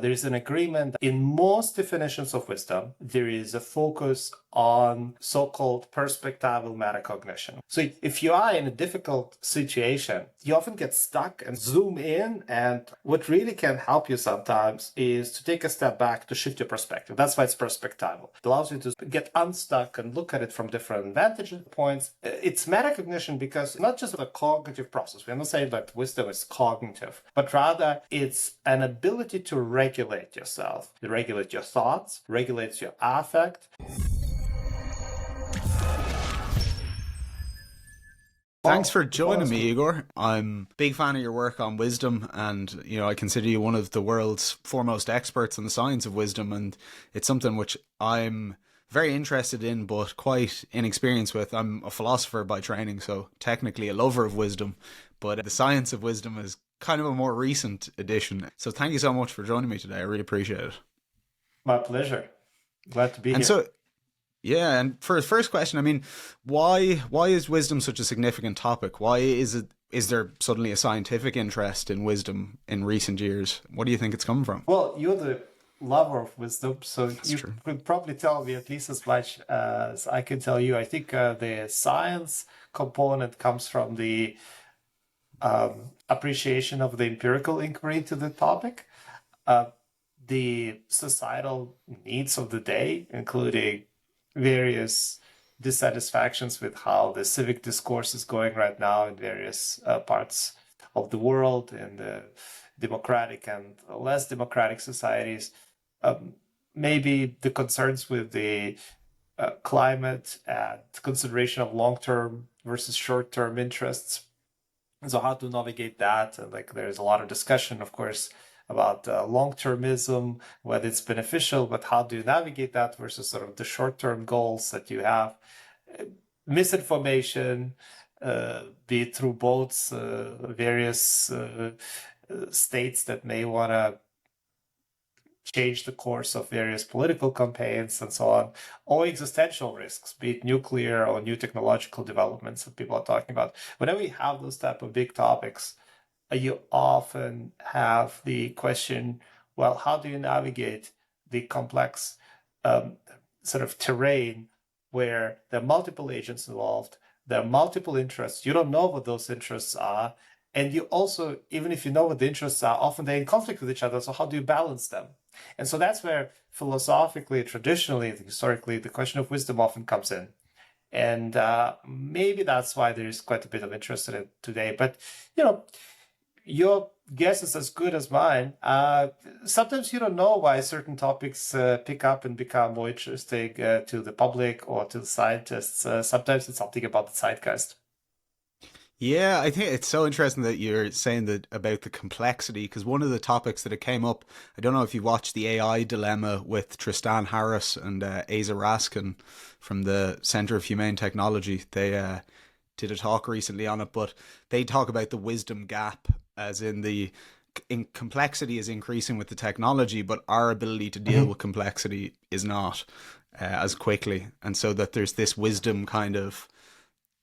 There is an agreement in most definitions of wisdom. There is a focus on so-called perspectival metacognition. So if you are in a difficult situation, you often get stuck and zoom in. And what really can help you sometimes is to take a step back to shift your perspective. That's why it's perspectival. It allows you to get unstuck and look at it from different vantage points. It's metacognition because not just a cognitive process. We're not saying that wisdom is cognitive, but rather it's an ability to regulate yourself, to regulate your thoughts, regulate your affect. Thanks for joining me, Igor. I'm a big fan of your work on wisdom, and I consider you one of the world's foremost experts in the science of wisdom, and it's something which I'm very interested in but quite inexperienced with. I'm a philosopher by training, so technically a lover of wisdom, but the science of wisdom is kind of a more recent addition. So thank you so much for joining me today. I really appreciate it. My pleasure. Glad to be here. So yeah, and for his first question, I mean, why is wisdom such a significant topic? Why is there suddenly a scientific interest in wisdom in recent years? What do you think it's come from? Well, you're the lover of wisdom, so That's you true. could probably tell me at least as much as I can tell you. I think the science component comes from the appreciation of the empirical inquiry to the topic, the societal needs of the day, including various dissatisfactions with how the civic discourse is going right now in various parts of the world, in the democratic and less democratic societies. Maybe the concerns with the climate and consideration of long-term versus short-term interests. So how to navigate that? And there's a lot of discussion, of course, about long-termism, whether it's beneficial, but how do you navigate that versus sort of the short-term goals that you have? Misinformation, be it through both various states that may want to change the course of various political campaigns and so on, or existential risks, be it nuclear or new technological developments that people are talking about. Whenever we have those type of big topics, you often have the question, well, how do you navigate the complex sort of terrain where there are multiple agents involved, there are multiple interests, you don't know what those interests are, and you also, even if you know what the interests are, often they're in conflict with each other, so how do you balance them? And so that's where philosophically, traditionally, historically, the question of wisdom often comes in. And maybe that's why there is quite a bit of interest in it today. But, your guess is as good as mine. Sometimes you don't know why certain topics pick up and become more interesting to the public or to the scientists. Sometimes it's something about the zeitgeist. Yeah, I think it's so interesting that you're saying that about the complexity, because one of the topics that it came up, I don't know if you watched the AI dilemma with Tristan Harris and Asa Raskin from the Center of Humane Technology. They did a talk recently on it, but they talk about the wisdom gap, as in complexity is increasing with the technology, but our ability to deal with complexity is not as quickly. And so that there's this wisdom kind of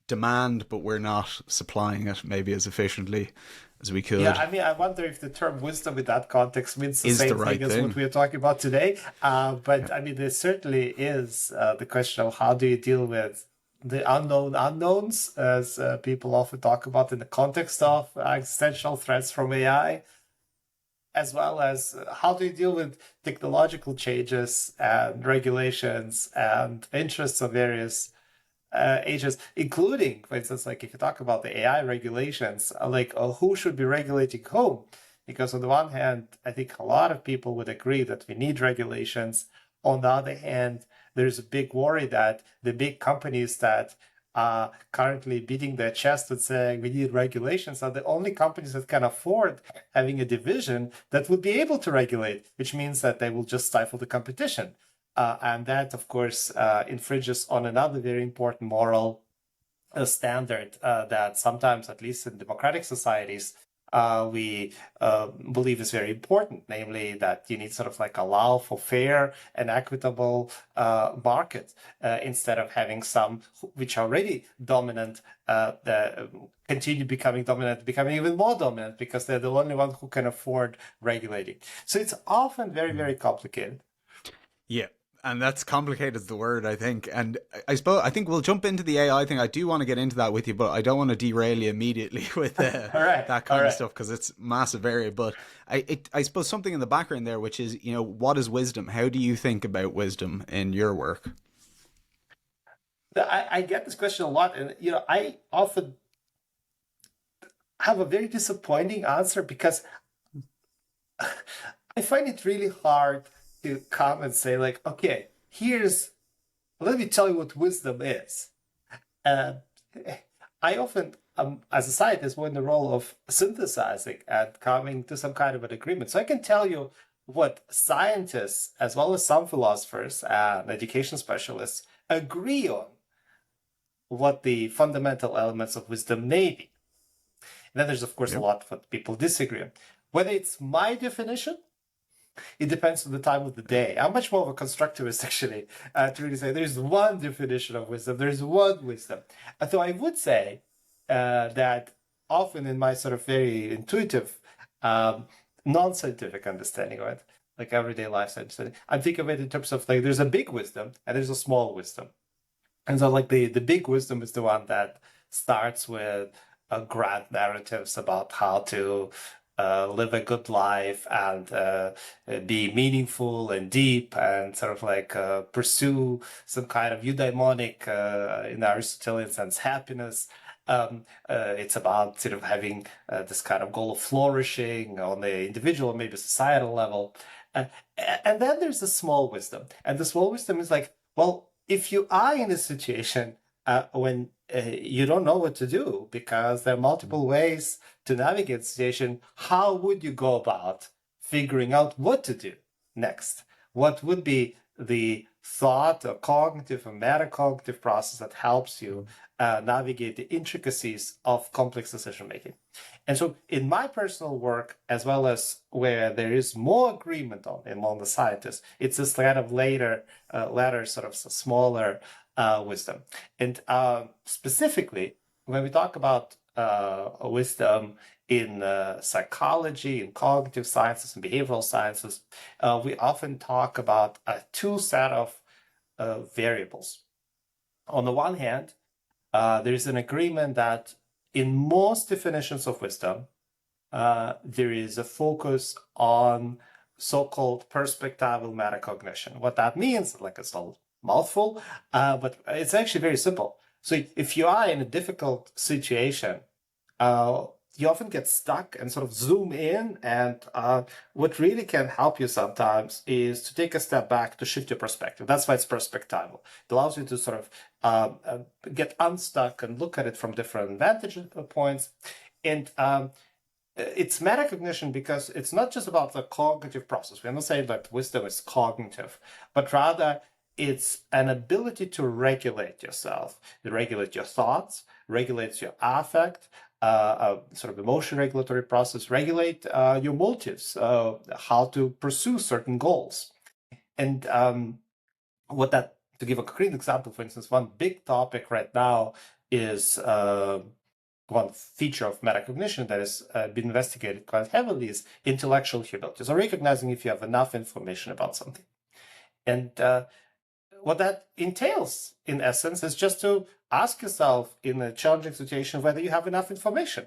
demand, but we're not supplying it maybe as efficiently as we could. Yeah, I mean, I wonder if the term wisdom in that context means the Is same the right thing as what thing. we are talking about today. But I mean, there certainly is the question of how do you deal with the unknown unknowns, as people often talk about in the context of existential threats from AI, as well as how do you deal with technological changes and regulations and interests of various agents, including, for instance, like if you talk about the AI regulations, who should be regulating whom? Because on the one hand, I think a lot of people would agree that we need regulations. On the other hand, there's a big worry that the big companies that are currently beating their chest and saying we need regulations are the only companies that can afford having a division that would be able to regulate, which means that they will just stifle the competition. And that, of course, infringes on another very important moral standard that sometimes, at least in democratic societies, we believe is very important, namely that you need sort of like allow for fair and equitable market instead of having some which are already dominant continue becoming dominant, becoming even more dominant because they're the only one who can afford regulating. So it's often very, very complicated. Yeah. And that's complicated is the word, I think. And I suppose I think we'll jump into the AI thing. I do want to get into that with you, but I don't want to derail you immediately with All right, that all kind of right. stuff because it's massive area. But I suppose something in the background there, which is, what is wisdom? How do you think about wisdom in your work? I get this question a lot, and I often have a very disappointing answer because I find it really hard to come and say like, okay, let me tell you what wisdom is. Uh, I often, as a scientist, we're in the role of synthesizing and coming to some kind of an agreement. So I can tell you what scientists, as well as some philosophers and education specialists, agree on what the fundamental elements of wisdom may be. And then there's, of course, a Yep. lot of what people disagree on. Whether it's my definition, it depends on the time of the day. I'm much more of a constructivist, actually, to really say there's one definition of wisdom, there's one wisdom. So I would say that often in my sort of very intuitive, non-scientific understanding of it, like everyday life understanding, I think of it in terms of like there's a big wisdom and there's a small wisdom. And so, like the big wisdom is the one that starts with grand narratives about how to live a good life and be meaningful and deep and sort of like pursue some kind of eudaimonic, in Aristotelian sense, happiness. It's about sort of having this kind of goal of flourishing on the individual, maybe societal level. Uh, and then there's the small wisdom. And the small wisdom is like, well, if you are in a situation when you don't know what to do because there are multiple ways to navigate the situation, how would you go about figuring out what to do next? What would be the thought or cognitive or metacognitive process that helps you navigate the intricacies of complex decision making? And so, in my personal work, as well as where there is more agreement on among the scientists, it's this kind of latter sort of smaller wisdom. And specifically, when we talk about wisdom in psychology, in cognitive sciences, and behavioral sciences, we often talk about two set of variables. On the one hand, there is an agreement that in most definitions of wisdom, there is a focus on so-called perspectival metacognition. What that means, like it's a mouthful, but it's actually very simple. So if you are in a difficult situation, you often get stuck and sort of zoom in. And what really can help you sometimes is to take a step back to shift your perspective. That's why it's perspectival. It allows you to sort of get unstuck and look at it from different vantage points. And it's metacognition because it's not just about the cognitive process. We're not saying that wisdom is cognitive, but rather it's an ability to regulate yourself, to regulate your thoughts, regulate your affect, sort of emotion regulatory process, regulate your motives, how to pursue certain goals. And to give a concrete example, for instance, one big topic right now is one feature of metacognition that has been investigated quite heavily is intellectual humility. So recognizing if you have enough information about something. And what that entails, in essence, is just to ask yourself in a challenging situation whether you have enough information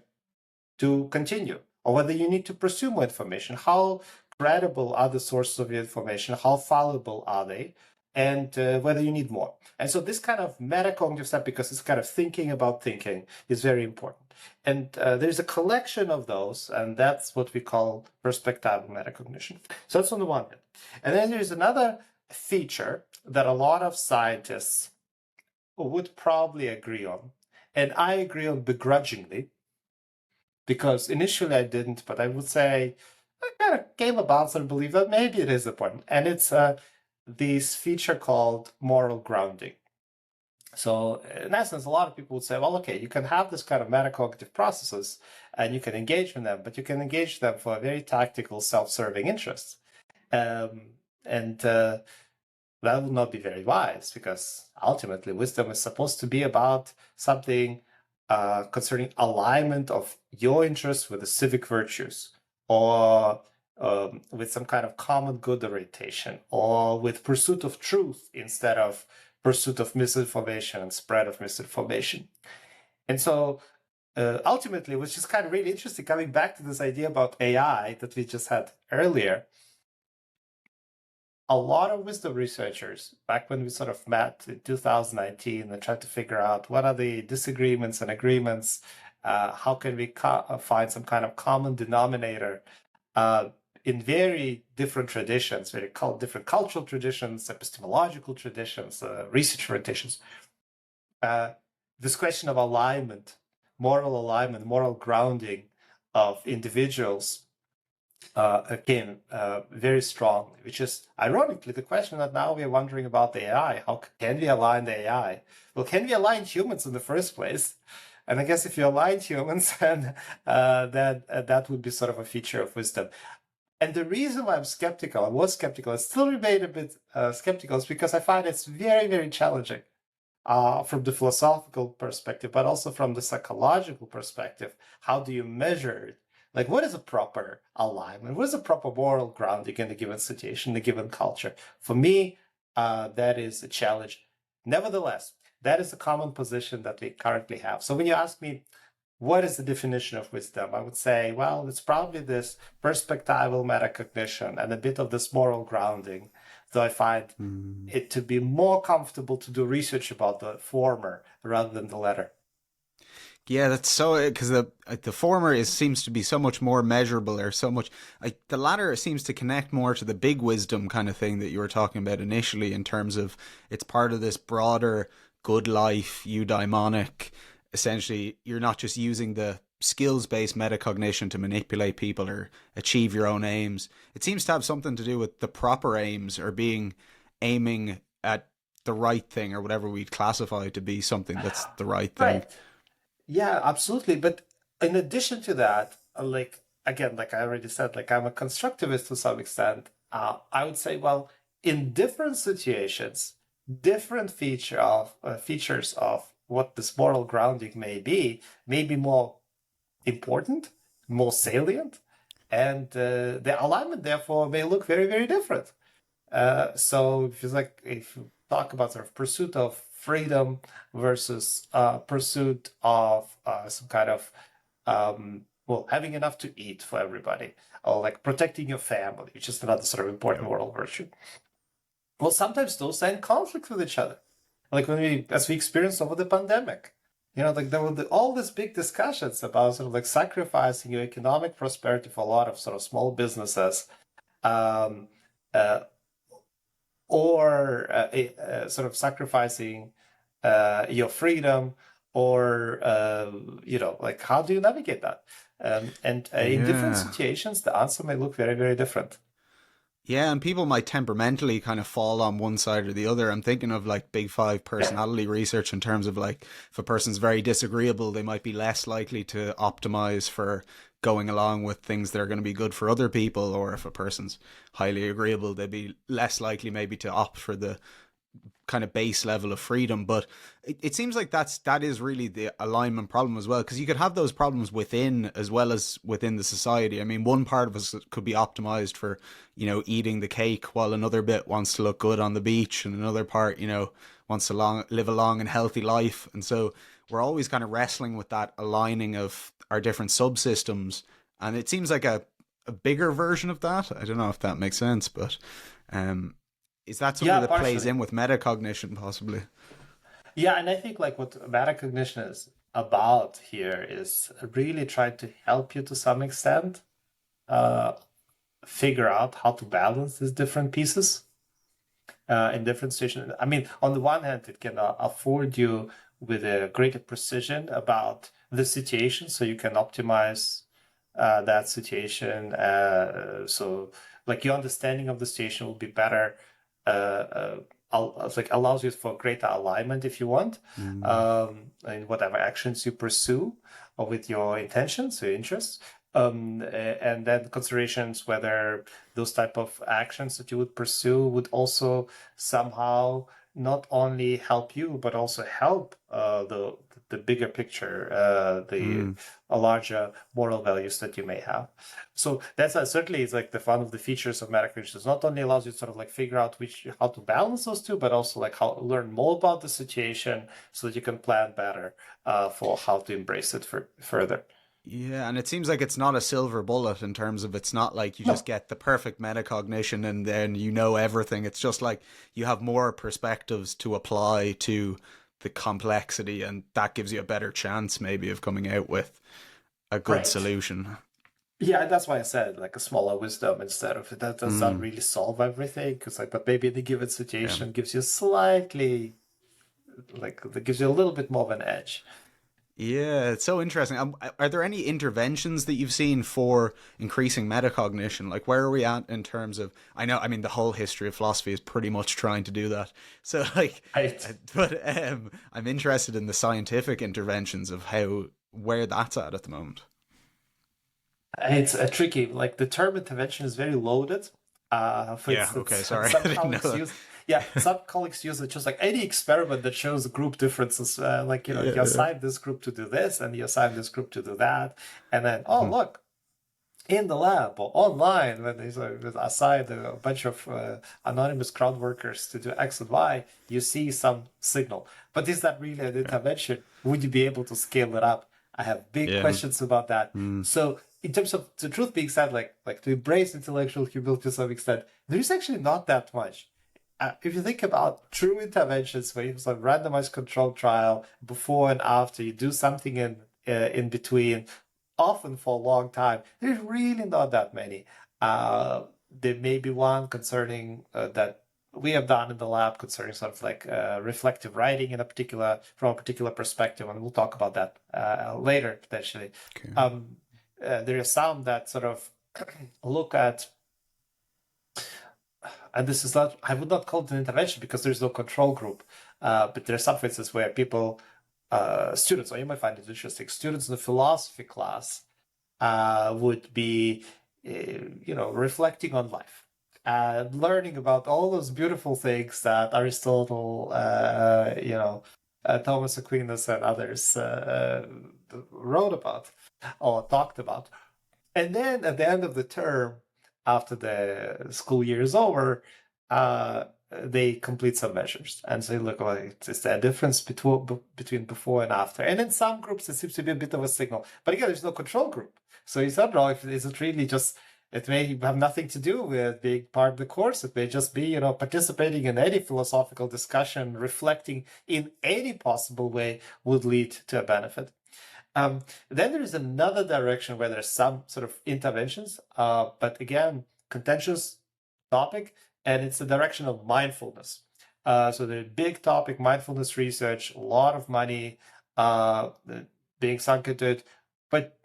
to continue or whether you need to pursue more information. How credible are the sources of your information? How fallible are they? And whether you need more. And so this kind of metacognitive step, because it's kind of thinking about thinking, is very important. And there's a collection of those, and that's what we call perspectival metacognition. So that's on the one hand. And then there's another feature that a lot of scientists would probably agree on. And I agree on begrudgingly, because initially I didn't, but I would say I kind of came about and believe that maybe it is important. And it's this feature called moral grounding. So in essence, a lot of people would say, well, okay, you can have this kind of metacognitive processes and you can engage in them, but you can engage them for a very tactical, self-serving interests. Um, and that would not be very wise because ultimately wisdom is supposed to be about something concerning alignment of your interests with the civic virtues or with some kind of common good orientation or with pursuit of truth instead of pursuit of misinformation and spread of misinformation. And so ultimately, which is kind of really interesting, coming back to this idea about AI that we just had earlier, a lot of wisdom researchers, back when we sort of met in 2019 and tried to figure out what are the disagreements and agreements, how can we find some kind of common denominator uh, in very different traditions, very different cultural traditions, epistemological traditions, research orientations. Uh, this question of alignment, moral grounding of individuals again, very strong, which is ironically the question that now we're wondering about the AI. How can we align the AI? Well, can we align humans in the first place? And I guess if you align humans, then that would be sort of a feature of wisdom. And the reason why I'm skeptical, I was skeptical, I still remain a bit skeptical, is because I find it's very, very challenging from the philosophical perspective, but also from the psychological perspective. How do you measure it? Like, what is a proper alignment? What is a proper moral grounding in a given situation, in a given culture? For me, that is a challenge. Nevertheless, that is a common position that we currently have. So when you ask me, what is the definition of wisdom? I would say, well, it's probably this perspectival metacognition and a bit of this moral grounding, though I find Mm. it to be more comfortable to do research about the former rather than the latter. Yeah, that's so because the former is seems to be so much more measurable, or so much like the latter seems to connect more to the big wisdom kind of thing that you were talking about initially, in terms of it's part of this broader good life eudaimonic. Essentially, you're not just using the skills based metacognition to manipulate people or achieve your own aims. It seems to have something to do with the proper aims, or being aiming at the right thing, or whatever we'd classify to be something that's the right thing. Right. Yeah, absolutely. But in addition to that, like again, like I already said, like I'm a constructivist to some extent. I would say, well, in different situations, different features of what this moral grounding may be more important, more salient, and the alignment therefore may look very, very different. So if you talk about sort of pursuit of freedom versus pursuit of some kind of well, having enough to eat for everybody, or like protecting your family, which is another sort of important moral virtue. Well, sometimes those are in conflict with each other. Like as we experienced over the pandemic, like there were all these big discussions about sort of like sacrificing your economic prosperity for a lot of sort of small businesses, um, uh, or sort of sacrificing your freedom, or like how do you navigate that? And in different Yeah. situations, the answer may look very, very different. Yeah, and people might temperamentally kind of fall on one side or the other. I'm thinking of like big five personality research, in terms of like if a person's very disagreeable, they might be less likely to optimize for going along with things that are going to be good for other people. Or if a person's highly agreeable, they'd be less likely maybe to opt for the kind of base level of freedom. But it seems like that is really the alignment problem as well, because you could have those problems within as well as within the society. I mean, one part of us could be optimized for eating the cake, while another bit wants to look good on the beach, and another part wants to live a long and healthy life. And so we're always kind of wrestling with that aligning of our different subsystems. And it seems like a bigger version of that. I don't know if that makes sense, but um is that something Yeah, that plays partially. in with metacognition, possibly? Yeah, and I think like what metacognition is about here is really trying to help you to some extent uh, figure out how to balance these different pieces in different situations. I mean, on the one hand, it can afford you with a greater precision about the situation, so you can optimize that situation. So, like your understanding of the situation will be better like allows you for greater alignment if you want, Mm. in whatever actions you pursue or with your intentions, your interests. And then considerations whether those type of actions that you would pursue would also somehow not only help you but also help the bigger picture, the Mm. a larger moral values that you may have. So that's certainly is like the fun of the features of Meta-cognition. It not only allows you to sort of like figure out how to balance those two, but also like how learn more about the situation so that you can plan better for how to embrace it further. Yeah, and it seems like it's not a silver bullet in terms of it's not like you just No, get the perfect metacognition and then you know everything. It's just like you have more perspectives to apply to the complexity, and that gives you a better chance maybe of coming out with a good right. solution. Yeah, that's why I said like a smaller wisdom instead of that does not Mm, really solve everything. Because like, but maybe the given yeah. situation gives you slightly like that gives you a little bit more of an edge. Yeah, it's so interesting. Are there any interventions that you've seen for increasing metacognition? Like, where are we at in terms of? I know, I mean, the whole history of philosophy is pretty much trying to do that. So, like, Right. but I'm interested in the scientific interventions of how where that's at the moment. It's a tricky, like the term intervention is very loaded. For Yeah. Okay. instance, Sorry, I some didn't know colleagues that. use, yeah, some colleagues use it just like any experiment that shows group differences. Like, Yeah. you Yeah. assign this group to do this and you assign this group to do that. And then, oh, Mhm. look, in the lab or online, when they sort of assign a bunch of anonymous crowd workers to do X and Y, you see some signal. But is that really an Yeah. intervention? Would you be able to scale it up? I have big Yeah. questions about that. Mm. So, in terms of the truth being said, like to embrace intellectual humility to some extent, there is actually not that much. If you think about true interventions, where you have a randomized control trial before and after, you do something in between, often for a long time. There's really not that many. There may be one concerning that we have done in the lab concerning sort of like reflective writing in a particular from a particular perspective, and we'll talk about that later potentially. Okay. Um, there is some that sort of look at, and this is not, I would not call it an intervention because there's no control group, but there are some instances where people, students, or you might find it interesting, students in the philosophy class would be, reflecting on life and learning about all those beautiful things that Aristotle, Thomas Aquinas, and others wrote about or talked about. And then at the end of the term, after the school year is over, they complete some measures and say, look, well, is there a difference between before and after? And in some groups, it seems to be a bit of a signal. But again, there's no control group. So you don't know if is it really just, it may have nothing to do with being part of the course. It may just be, participating in any philosophical discussion, reflecting in any possible way would lead to a benefit. Then there is another direction where there's some sort of interventions, but again, contentious topic, and it's the direction of mindfulness. So the big topic, mindfulness research, a lot of money being sunk into it, but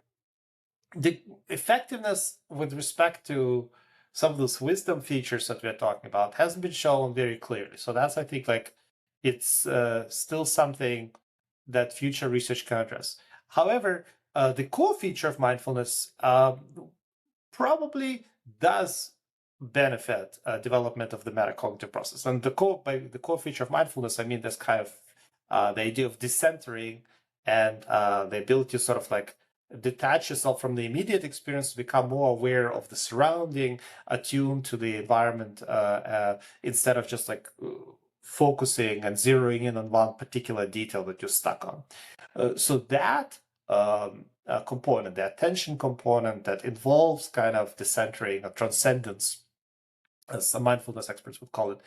the effectiveness with respect to some of those wisdom features that we're talking about hasn't been shown very clearly. So that's, I think, like it's still something that future research can address. However, the core feature of mindfulness probably does benefit development of the metacognitive process. And by the core feature of mindfulness, I mean this kind of the idea of decentering and the ability to sort of like detach yourself from the immediate experience to become more aware of the surrounding, attuned to the environment, instead of just like focusing and zeroing in on one particular detail that you're stuck on. So that component, the attention component that involves kind of decentering or transcendence, as some mindfulness experts would call it,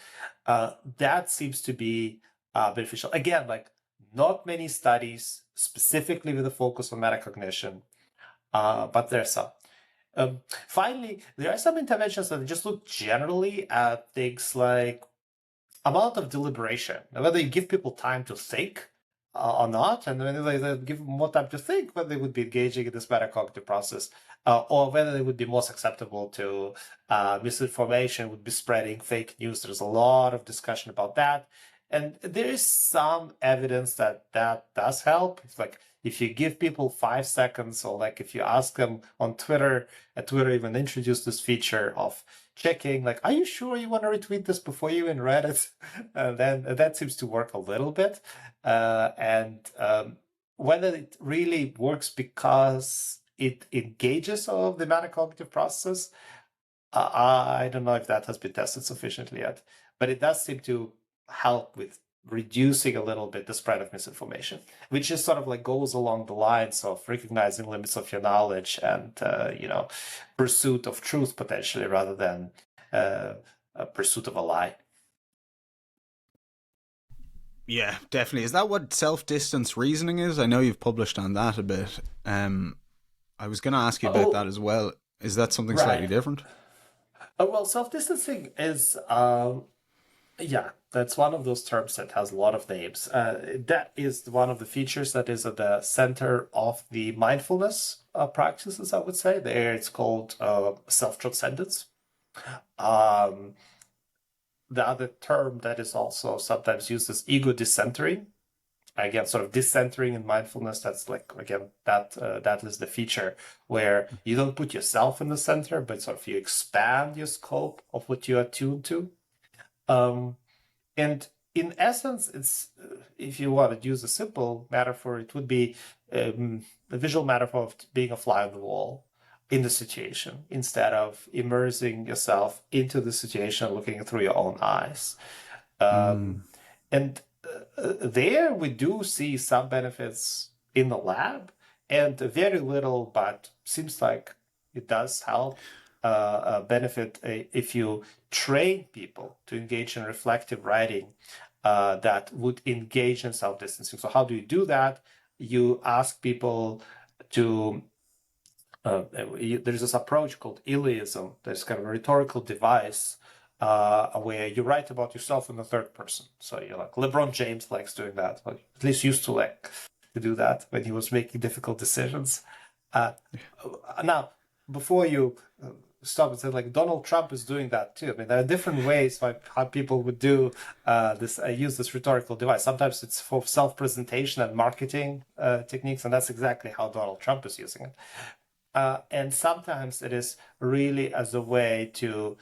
that seems to be beneficial. Again, like not many studies specifically with a focus on metacognition, but there are some. Finally, there are some interventions that just look generally at things like amount of deliberation, whether you give people time to think or not, and when they give them more time to think, when they would be engaging in this metacognitive process. or whether they would be more susceptible to misinformation, would be spreading fake news. There's a lot of discussion about that. And there is some evidence that that does help. It's like if you give people 5 seconds, or like if you ask them on Twitter, and Twitter even introduced this feature of checking, like, are you sure you want to retweet this before you even read it? Then that seems to work a little bit. And whether it really works because it engages all of the metacognitive process, I don't know if that has been tested sufficiently yet, but it does seem to help with reducing a little bit the spread of misinformation, which is sort of like goes along the lines of recognizing limits of your knowledge and pursuit of truth potentially, rather than a pursuit of a lie. Yeah, definitely. Is that what self-distance reasoning is? I know you've published on that a bit. I was going to ask you about that Oh, as well. Is that something slightly right. different? Well, self-distancing is yeah, that's one of those terms that has a lot of names. That is one of the features that is at the center of the mindfulness practices, I would say. There it's called self-transcendence. Um, the other term that is also sometimes used is ego decentering. Again, sort of decentering in mindfulness. That's like, again, that is the feature where you don't put yourself in the center, but sort of you expand your scope of what you are tuned to. Um, And in essence, it's if you want to use a simple metaphor, it would be a visual metaphor of being a fly on the wall in the situation instead of immersing yourself into the situation, looking through your own eyes. Um, Mm. and there we do see some benefits in the lab, and very little, but seems like it does help benefit if you train people to engage in reflective writing that would engage in self-distancing. So how do you do that? You ask people to there's this approach called Iliism. There's kind of a rhetorical device where you write about yourself in the third person. So you're like LeBron James likes doing that, or at least used to like to do that when he was making difficult decisions. Uh, Now, before you stop and say like Donald Trump is doing that too. I mean, there are different ways how people would do this. Use this rhetorical device. Sometimes it's for self-presentation and marketing techniques, and that's exactly how Donald Trump is using it. And sometimes it is really as a way to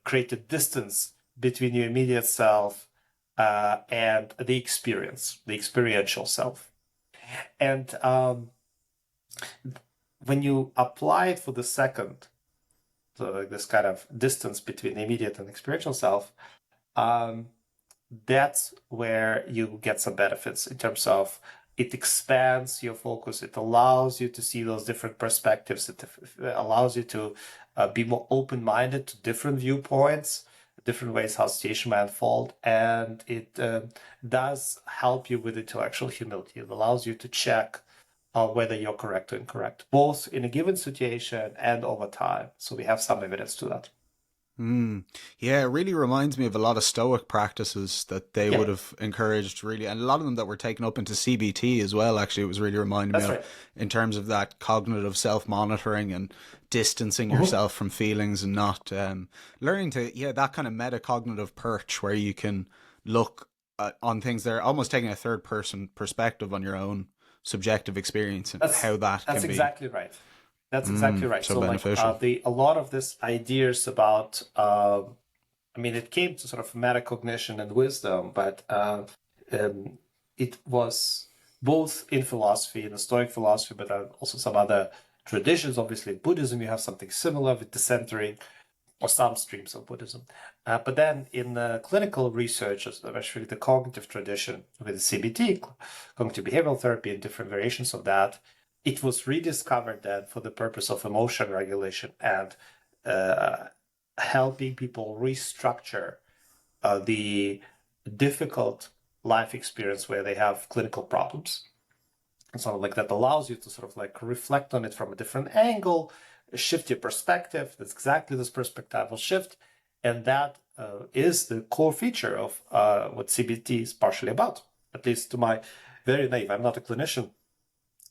create a distance between your immediate self and the experience, the experiential self. And when you apply it for the second, so like this kind of distance between the immediate and experiential self, um, that's where you get some benefits in terms of it expands your focus. It allows you to see those different perspectives. It allows you to be more open-minded to different viewpoints, different ways how situation may unfold, and it does help you with intellectual humility. It allows you to check whether you're correct or incorrect, both in a given situation and over time. So we have some evidence to that. Mm. Yeah, it really reminds me of a lot of Stoic practices that they Yeah, would have encouraged, really, and a lot of them that were taken up into CBT as well. Actually, it was really reminding me that's of right. in terms of that cognitive self-monitoring and distancing Mhm. yourself from feelings and not learning to, yeah, that kind of metacognitive perch where you can look on things that are almost taking a third-person perspective on your own subjective experience and That's how that that's can be exactly right. That's exactly right. so So like beneficial. the a lot of this ideas about I mean it came to sort of metacognition and wisdom, but um, it was both in philosophy, in the Stoic philosophy, but also some other traditions. Obviously, in Buddhism, you have something similar with the centering or some streams of Buddhism. But then in the clinical research, especially the cognitive tradition with CBT, cognitive behavioral therapy, and different variations of that, it was rediscovered then for the purpose of emotion regulation and uh, helping people restructure the difficult life experience where they have clinical problems. And sort of like that allows you to sort of like reflect on it from a different angle, shift your perspective. That's exactly this perspectival shift. And that is the core feature of what CBT is partially about, at least to my very naive. I'm not a clinician,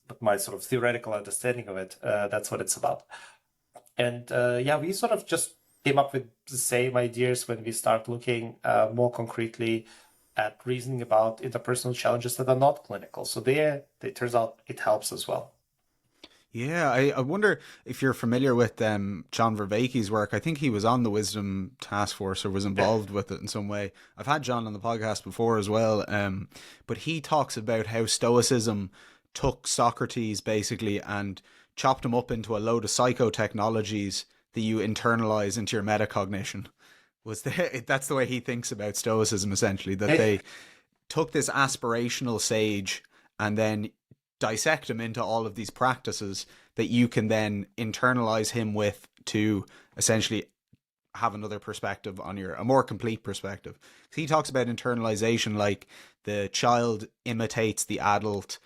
but my sort of theoretical understanding of it, that's what it's about. And yeah, we sort of just came up with the same ideas when we start looking more concretely at reasoning about interpersonal challenges that are not clinical. So there, it turns out it helps as well. Yeah, I wonder if you're familiar with John Vervaeke's work. I think he was on the Wisdom Task Force or was involved with it in some way. I've had John on the podcast before as well, but he talks about how Stoicism took Socrates basically and chopped him up into a load of psychotechnologies that you internalize into your metacognition. That's the way he thinks about Stoicism essentially, that they took this aspirational sage and then dissect him into all of these practices that you can then internalize him with to essentially have another perspective on a more complete perspective. He talks about internalization like the child imitates the adult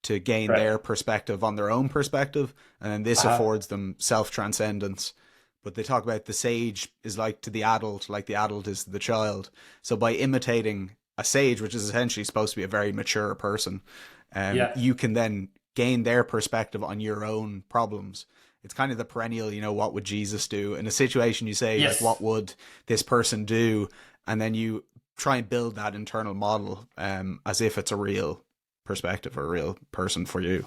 to gain Right. their perspective on their own perspective, and then this Uh, affords them self-transcendence. But they talk about the sage is like to the adult, like the adult is to the child. So by imitating a sage, which is essentially supposed to be a very mature person, yeah. you can then gain their perspective on your own problems. It's kind of the perennial, what would Jesus do? In a situation, you say, like, Yes. what would this person do? And then you try and build that internal model as if it's a real perspective or a real person for you.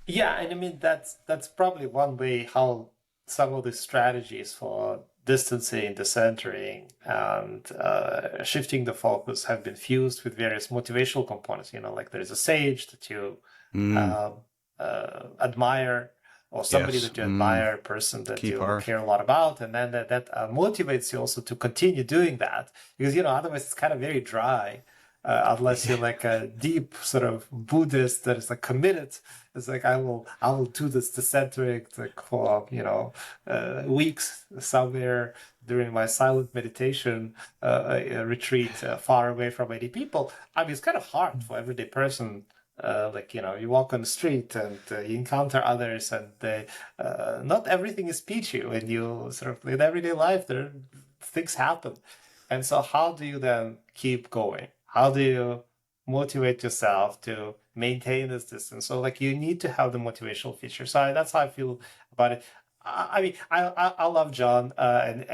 Yeah, and I mean that's probably one way how some of the strategies for distancing, decentering, and shifting the focus have been fused with various motivational components. Like there's a sage that you Mm, um, admire, or somebody yes. that you admire, a person that Key you part. care a lot about, and then that motivates you also to continue doing that because otherwise it's kind of very dry. Unless you're like a deep sort of Buddhist that is like committed, it's like I will do this decentering like for weeks somewhere during my silent meditation retreat far away from any people. I mean, it's kind of hard for everyday person. Like you walk on the street and you encounter others, and not everything is peachy when you sort of in everyday life. There things happen, and so how do you then keep going? How do you motivate yourself to maintain this distance? So like you need to have the motivational feature. So that's how I feel about it. I mean, I love John and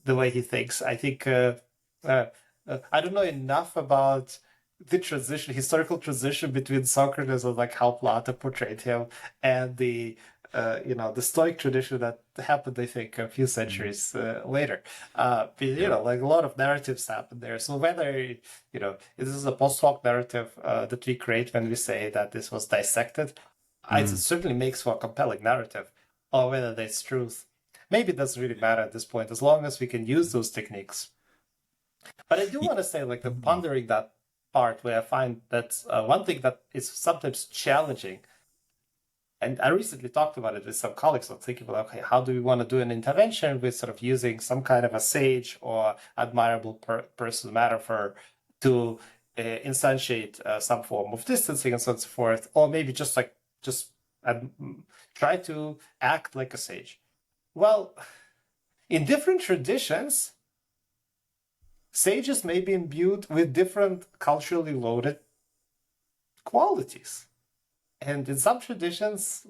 the way he thinks. I think uh, I don't know enough about the transition, historical transition between Socrates and like how Plato portrayed him and the Stoic tradition that happened, I think, a few Mm, centuries later. But, yeah. like a lot of narratives happen there. So whether this is a post hoc narrative that we create when we say that this was dissected, it Mm. certainly makes for a compelling narrative. Or whether that's truth, maybe it doesn't really matter at this point, as long as we can use those techniques. But I do Y- want to say, like the mm, pondering that part where I find that's one thing that is sometimes challenging. And I recently talked about it with some colleagues. I'm thinking about, okay, how do we want to do an intervention with sort of using some kind of a sage or admirable person metaphor to instantiate some form of distancing and so on and so forth, or maybe just try to act like a sage. Well, in different traditions, sages may be imbued with different culturally loaded qualities. And in some traditions,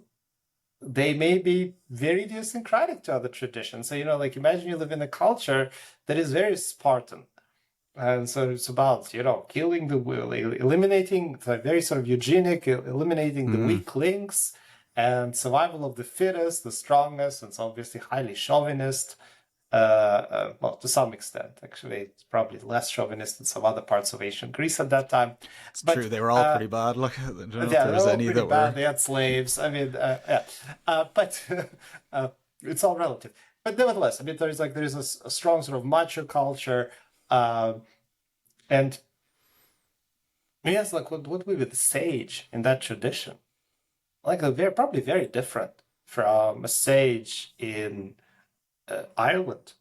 they may be very idiosyncratic to other traditions. So, like imagine you live in a culture that is very Spartan. And so it's about, killing the will, eliminating the very sort of eugenic, eliminating the mm. weaklings and survival of the fittest, the strongest, and it's obviously highly chauvinist. Well, to some extent, actually, it's probably less chauvinist in some other parts of ancient Greece at that time. It's true. But They were all pretty bad. Look, I don't know if yeah, there they're was all any pretty that bad. were. They had slaves. I mean, yeah, but it's all relative. But nevertheless, I mean, there's a strong sort of macho culture, uh, and yes, like what would be the sage in that tradition? Like they're probably very different from a sage in Ireland,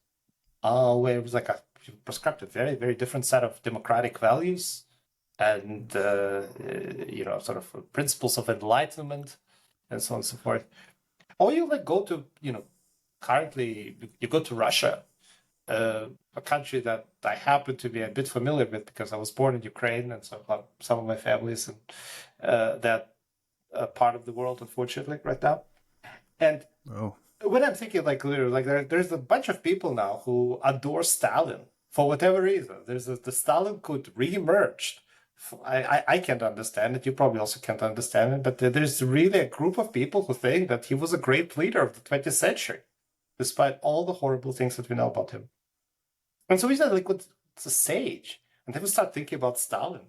where it was like a prescribed a very very different set of democratic values and sort of principles of enlightenment and so on and so forth. Or you like go to currently you go to Russia, a country that I happen to be a bit familiar with because I was born in Ukraine, and so some of my family is in that part of the world, unfortunately, right now. And Oh, When I'm thinking like literally, like there's a bunch of people now who adore Stalin for whatever reason. The Stalin could reemerged. I can't understand it. You probably also can't understand it, but there's really a group of people who think that he was a great leader of the 20th century, despite all the horrible things that we know about him. And so we said, like, what's a sage? And then we start thinking about Stalin.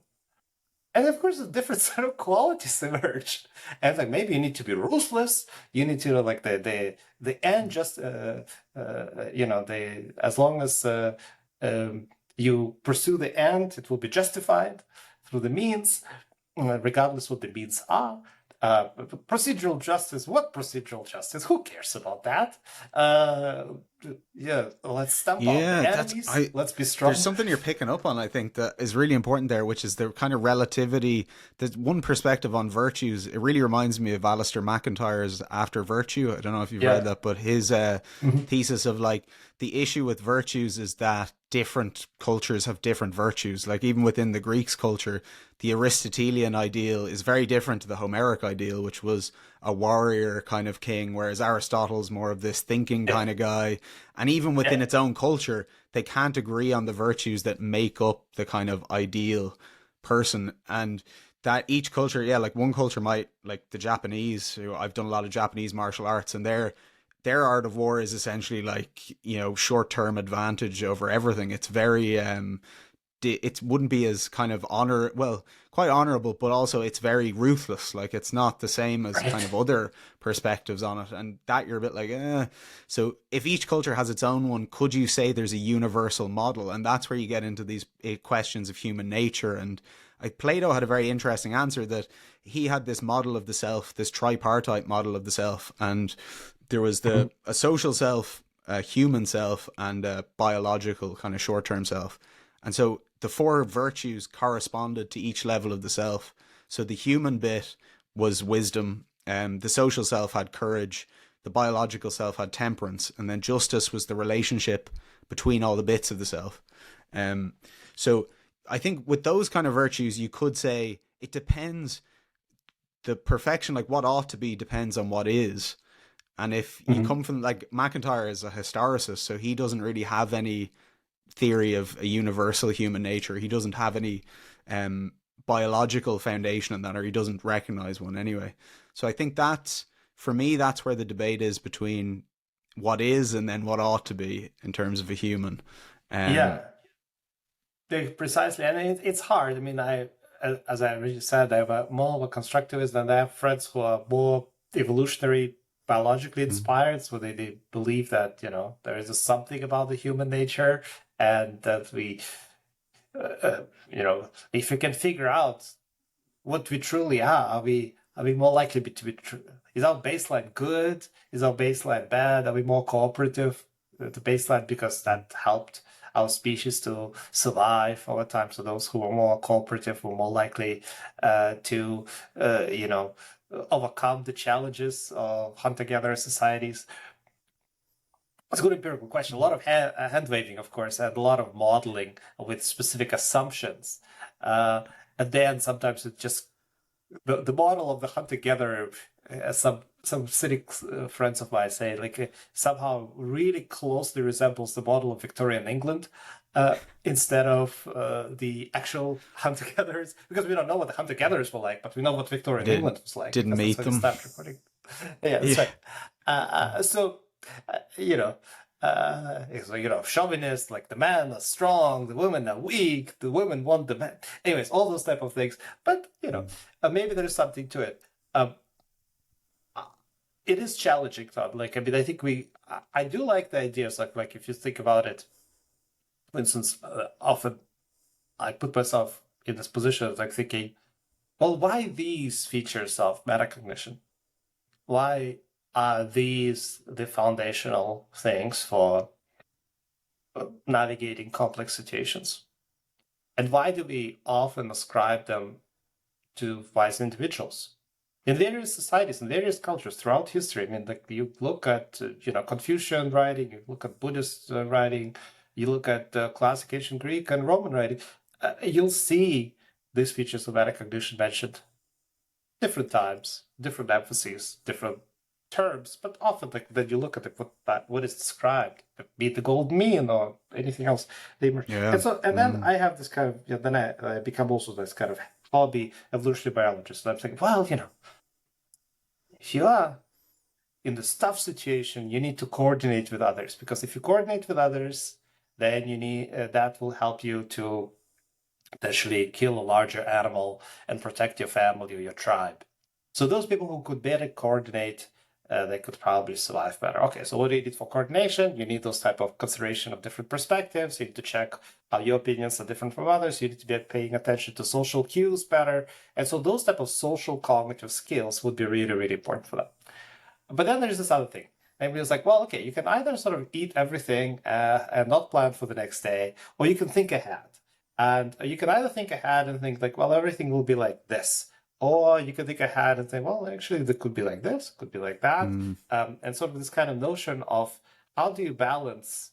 And of course, a different set of qualities emerge. And like maybe you need to be ruthless. You need to like the end. Just the as long as you pursue the end, it will be justified through the means, regardless what the means are. Procedural justice. What procedural justice? Who cares about that? Uh, yeah, let's stamp out the yeah, enemies. Let's be there's strong. something you're picking up on, I think, that is really important there, which is the kind of relativity. There's one perspective on virtues. It really reminds me of Alistair McIntyre's After Virtue. I don't know if you've read Yeah. that, but his Mhm. thesis of like the issue with virtues is that different cultures have different virtues. Like even within the Greeks' culture, the Aristotelian ideal is very different to the Homeric ideal, which was a warrior kind of king, whereas Aristotle's more of this thinking Yeah. kind of guy. And even within Yeah. its own culture, they can't agree on the virtues that make up the kind of ideal person. And that each culture, yeah, like one culture might, like the Japanese, who I've done a lot of Japanese martial arts, and their art of war is essentially like, short term advantage over everything. It's very it wouldn't be as kind of quite honorable, but also it's very ruthless. Like it's not the same as kind of Right. other perspectives on it, and that you're a bit like, eh. So if each culture has its own one, could you say there's a universal model? And that's where you get into these questions of human nature. And Plato had a very interesting answer that he had this model of the self, this tripartite model of the self, and there was Mhm. a social self, a human self, and a biological kind of short term self. And so the four virtues corresponded to each level of the self. So the human bit was wisdom, the social self had courage, the biological self had temperance, and then justice was the relationship between all the bits of the self. Um, so I think with those kind of virtues, you could say it depends. The perfection, like what ought to be, depends on what is. And if you Mhm. come from like McIntyre is a historicist, so he doesn't really have any theory of a universal human nature. He doesn't have any um, biological foundation in that, or he doesn't recognize one anyway. So I think that's, for me, that's where the debate is between what is and then what ought to be in terms of a human. Um, Yeah, precisely, and it's hard. I mean, as I already said, I have more of a constructivist, and I have friends who are more evolutionary, biologically inspired, so they believe that there is a something about the human nature, and that we, if we can figure out what we truly are we more likely to be true? Is our baseline good? Is our baseline bad? Are we more cooperative? The baseline because that helped our species to survive over time. So those who were more cooperative were more likely to, overcome the challenges of hunter-gatherer societies. It's a good empirical question. A lot of hand waving, of course, and a lot of modeling with specific assumptions. Uh, and then sometimes it just the model of the hunter gatherer, as some cynic friends of mine say, like somehow really closely resembles the model of Victorian England, instead of the actual hunter gatherers, because we don't know what the hunter gatherers were like, but we know what I Victorian did, England was like didn't because that's meet how you them. start recording. Yeah, that's Yeah. right. So, uh, you know. So chauvinist, like the men are strong, the women are weak, the women want the men. Anyways, all those type of things. But maybe there's something to it. Um, it is challenging thought. Like I mean, I think I do like the ideas. Like if you think about it, for instance, often I put myself in this position of like thinking, well, why these features of metacognition? Why are these the foundational things for navigating complex situations? And why do we often ascribe them to wise individuals? In various societies, in various cultures throughout history. I mean, like you look at Confucian writing, you look at Buddhist writing, you look at classic ancient Greek and Roman writing, you'll see these features of metacognition mentioned different times, different emphases, different terms, but often like then you look at what is described, be it the gold mean or anything else, they emerge. Yeah. And so and then I have this kind of then I become also this kind of hobby evolutionary biologist. And I'm thinking, well, if you are in the tough situation, you need to coordinate with others, because if you coordinate with others, then you need that will help you to potentially kill a larger animal and protect your family or your tribe. So those people who could better coordinate, they could probably survive better. Okay, so what do you need for coordination? You need those type of consideration of different perspectives. You need to check how your opinions are different from others. You need to be paying attention to social cues better. And so those type of social cognitive skills would be really, really important for them. But then there's this other thing. And we was like, well, okay, you can either sort of eat everything and not plan for the next day, or you can think ahead. And you can either think ahead and think like, well, everything will be like this. Or you can think ahead and think, well, actually, it could be like this, could be like that. Mm. And sort of this kind of notion of how do you balance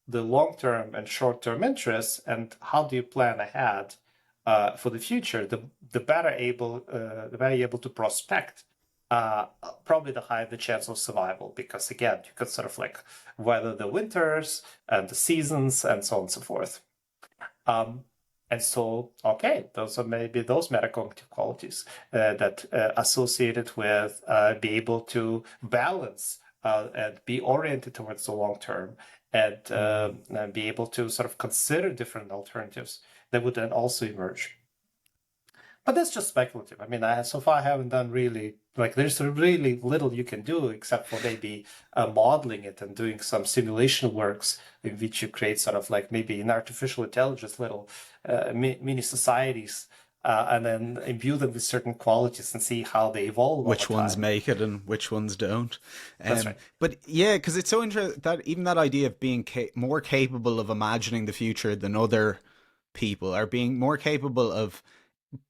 the long-term and short-term interests, and how do you plan ahead for the future? The better you're able to prospect, probably the higher the chance of survival, because again, you could sort of like weather the winters and the seasons and so on and so forth. And so, okay, those are maybe those metacognitive qualities that associated with be able to balance and be oriented towards the long term, and be able to sort of consider different alternatives that would then also emerge. But that's just speculative. I mean, so far I haven't done really, like, there's really little you can do except for maybe modeling it and doing some simulation works in which you create sort of like maybe in artificial intelligence little mini societies, and then imbue them with certain qualities and see how they evolve Which over ones time. make it and which ones don't. That's right. But yeah, because it's so interesting that even that idea of being more capable of imagining the future than other people, or being more capable of,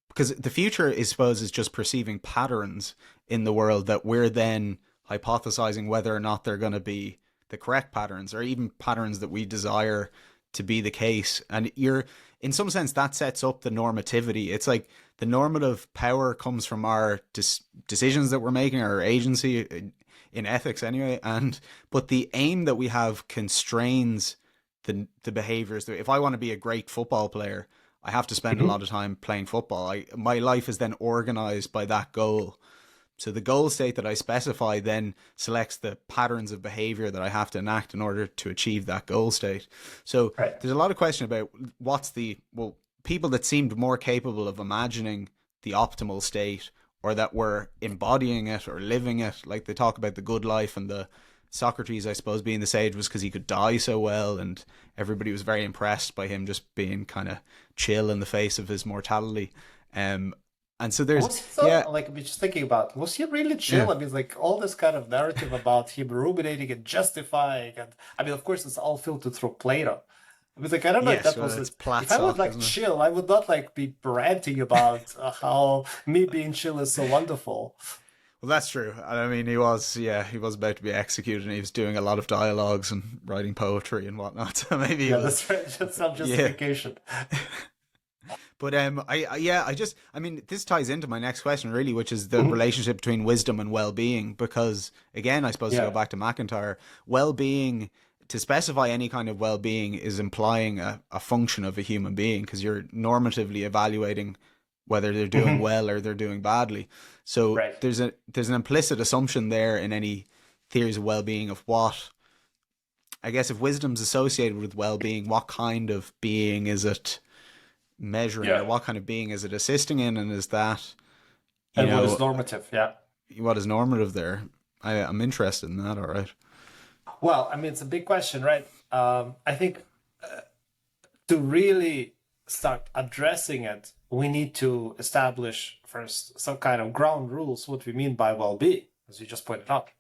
because the future is suppose is just perceiving patterns in the world that we're then hypothesizing whether or not they're going to be the correct patterns, or even patterns that we desire to be the case. And you're, in some sense, that sets up the normativity. It's like the normative power comes from our decisions that we're making, our agency in ethics anyway. And but the aim that we have constrains the behaviors. If I want to be a great football player, I have to spend a Mm-hmm. lot of time playing football. My life is then organized by that goal. So the goal state that I specify then selects the patterns of behavior that I have to enact in order to achieve that goal state. So Right. there's a lot of question about people that seemed more capable of imagining the optimal state, or that were embodying it or living it. Like they talk about the good life, and the Socrates, I suppose, being the sage was because he could die so well, and everybody was very impressed by him just being kind of chill in the face of his mortality. And so there's, Was he so, yeah, like, I'm just thinking about, was he really yeah, chill? I mean, like, all this kind of narrative about him ruminating and justifying, and I mean, of course, it's all filtered through Plato. I was like, I don't know if yes, that well, was it's it. If I was Platsock, like isn't it? chill, I would not like be ranting about how me being chill is so wonderful. Well, that's true. I mean, he was about to be executed, and he was doing a lot of dialogues and writing poetry and whatnot. So maybe he Yeah, was, that's right. Just some yeah. justification. But I mean, this ties into my next question really, which is the Mhm. relationship between wisdom and well-being. Because again, I suppose to go Yeah. back to McIntyre, well-being, to specify any kind of well-being is implying a function of a human being, because you're normatively evaluating whether they're doing Mhm. well or they're doing badly. So Right. there's an implicit assumption there in any theories of well-being of what, I guess, if wisdom's associated with well-being, what kind of being is it measuring, or Yeah. what kind of being is it assisting in, and is that, you And what is know, normative? Yeah. what is normative there? I'm interested in that. All right. Well, I mean, it's a big question, right? I think to really start addressing it, we need to establish first some kind of ground rules, what we mean by well-being, as you just pointed out.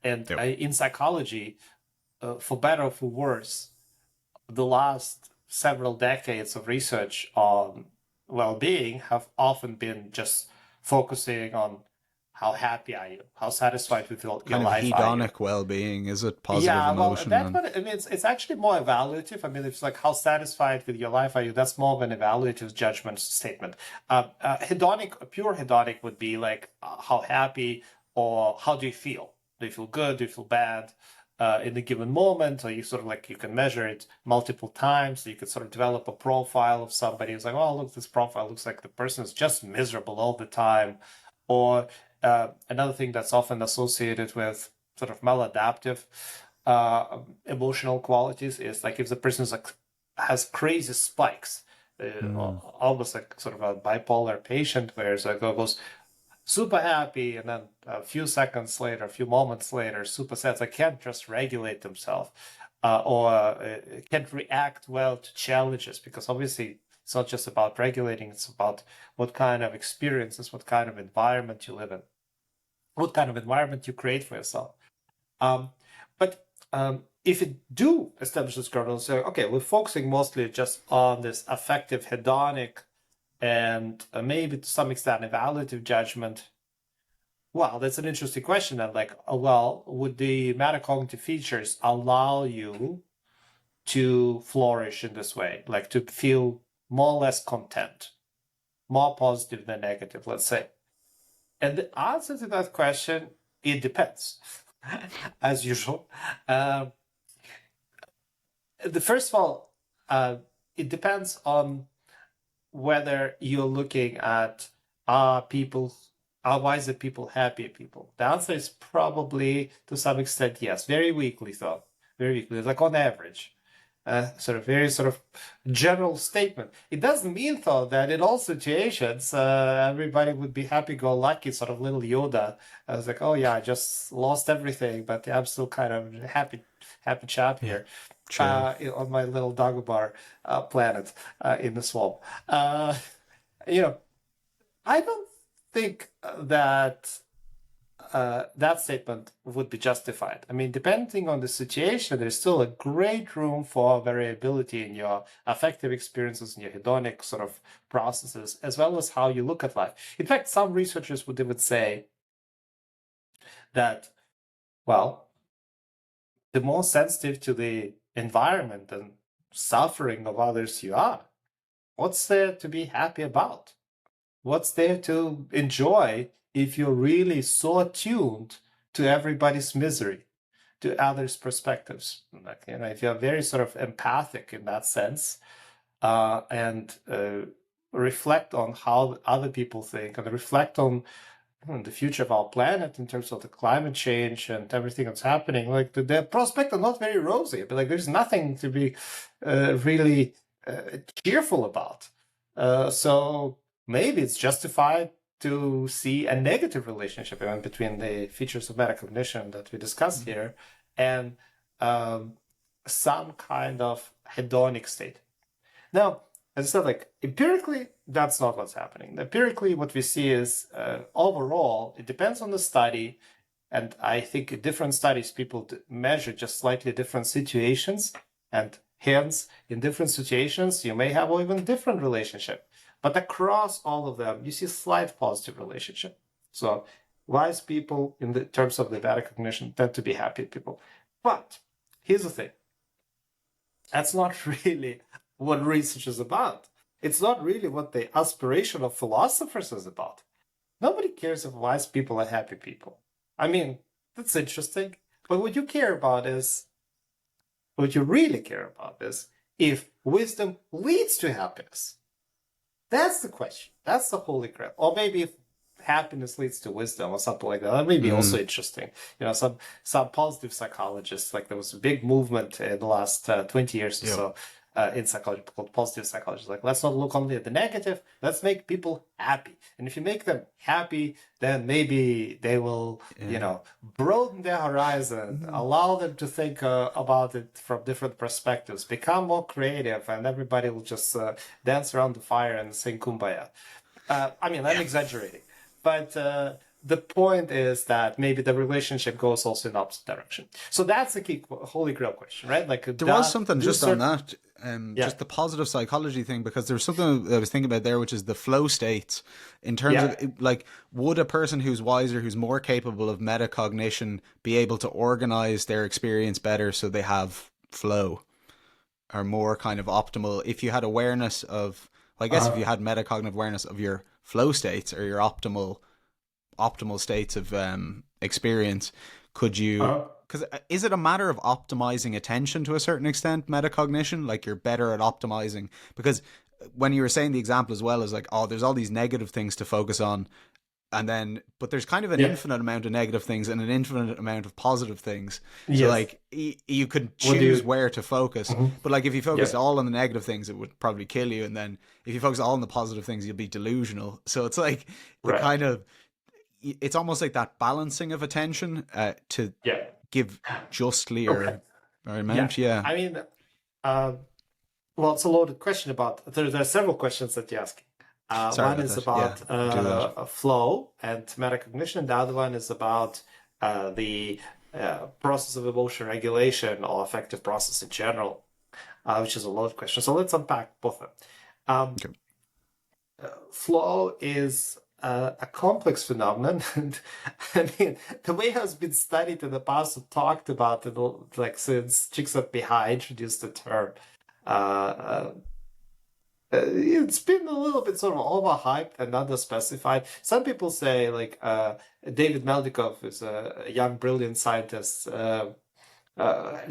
And Yep. in psychology, for better or for worse, the last several decades of research on well-being have often been just focusing on how happy are you, how satisfied with your Kind of life are you. hedonic well-being, is it positive Yeah, well, emotion? that's And what I mean. It's actually more evaluative. I mean, it's like how satisfied with your life are you? That's more of an evaluative judgment statement. Hedonic, pure hedonic would be like how happy or how do you feel? Do you feel good? Do you feel bad? In a given moment, or you sort of like you can measure it multiple times. So you can sort of develop a profile of somebody who's like, oh, look, this profile looks like the person is just miserable all the time. Or another thing that's often associated with sort of maladaptive emotional qualities is like if the person is like has crazy spikes, Mm. almost like sort of a bipolar patient, where it's like goes super happy and then a few seconds later, a few moments later, super sad. They can't just regulate themselves or can't react well to challenges, because obviously it's not just about regulating, it's about what kind of experiences, what kind of environment you live in, what kind of environment you create for yourself. But if you do establish this kernel, so okay, we're focusing mostly just on this affective, hedonic, and maybe to some extent evaluative judgment. Well, that's an interesting question. And like, well, would the metacognitive features allow you to flourish in this way, like to feel more or less content, more positive than negative, let's say? And the answer to that question, it depends, as usual. Um, the first of all, it depends on whether you're looking at people, are wiser people happier people. The answer is probably to some extent yes, very weakly though, very weakly, like on average. Sort of very sort of general statement. It doesn't mean though that in all situations everybody would be happy-go-lucky, sort of little Yoda. I was like, oh yeah, I just lost everything, but I'm still kind of happy chap Yeah, here sure. on my little Dagobah planet in the swamp. Uh, you know, I don't think that that statement would be justified. I mean, depending on the situation, there's still a great room for variability in your affective experiences and your hedonic sort of processes, as well as how you look at life. In fact, some researchers would even say that, well, the more sensitive to the environment and suffering of others you are, what's there to be happy about? What's there to enjoy if you're really so attuned to everybody's misery, to others' perspectives? Like, if you're very sort of empathic in that sense, and reflect on how other people think, and reflect on the future of our planet in terms of the climate change and everything that's happening, like the prospects are not very rosy. But like, there's nothing to be really cheerful about. So maybe it's justified to see a negative relationship even between the features of metacognition that we discussed here and um, some kind of hedonic state. Now, as I said, like empirically, that's not what's happening. Empirically, what we see is overall, it depends on the study. And I think in different studies, people measure just slightly different situations. And hence, in different situations, you may have even different relationship. But across all of them, you see slight positive relationship. So wise people, in the terms of the metacognition, tend to be happy people. But here's the thing. That's not really what research is about. It's not really what the aspiration of philosophers is about. Nobody cares if wise people are happy people. I mean, that's interesting. But what you really care about is if wisdom leads to happiness. That's the question. That's the holy grail. Or maybe if happiness leads to wisdom or something like that. That may be also Mm. interesting. Some positive psychologists, like there was a big movement in the last 20 years or Yeah. so in psychology called positive psychology. Like, let's not look only at the negative, let's make people happy. And if you make them happy, then maybe they will, Yeah. broaden their horizon, Mm. allow them to think about it from different perspectives, become more creative, and everybody will just dance around the fire and sing kumbaya. I mean, I'm Yeah. exaggerating, but the point is that maybe the relationship goes also in the opposite direction. So that's the key holy grail question, right? Like, There was something do just on certain, that, yeah, just the positive psychology thing, because there was something I was thinking about there, which is the flow states. In terms yeah. of like, would a person who's wiser, who's more capable of metacognition, be able to organize their experience better so they have flow, or more kind of optimal? If you had awareness of, well, I guess if you Uh, had metacognitive awareness of your flow states or your optimal states of experience, Could you? Uh, Because is it a matter of optimizing attention to a certain extent? Metacognition, like you're better at optimizing because when you were saying the example as well, is like, oh, there's all these negative things to focus on, and then but there's kind of an yeah. infinite amount of negative things and an infinite amount of positive things. So Yes. like you could What do choose you? where to focus, Mhm. but like if you Yeah. focused all on the negative things, it would probably kill you, and then if you focus all on the positive things, you'll be delusional. So it's like the Right. kind of it's almost like that balancing of attention to Yeah. give justly Okay. or Yeah. amount. Yeah. I mean, uh, well, it's a loaded question about. There are several questions that you're asking. Sorry One about is that. Yeah, about do that. flow and metacognition. The other one is about the process of emotion regulation or affective process in general, which is a loaded question. So let's unpack both of them. Um, Okay. Flow is a complex phenomenon, and I mean the way it has been studied in the past and talked about it, like since Csikszentmihalyi introduced the term. Uh, it's been a little bit sort of overhyped and underspecified. Some people say, like David Meldikov is a young, brilliant scientist.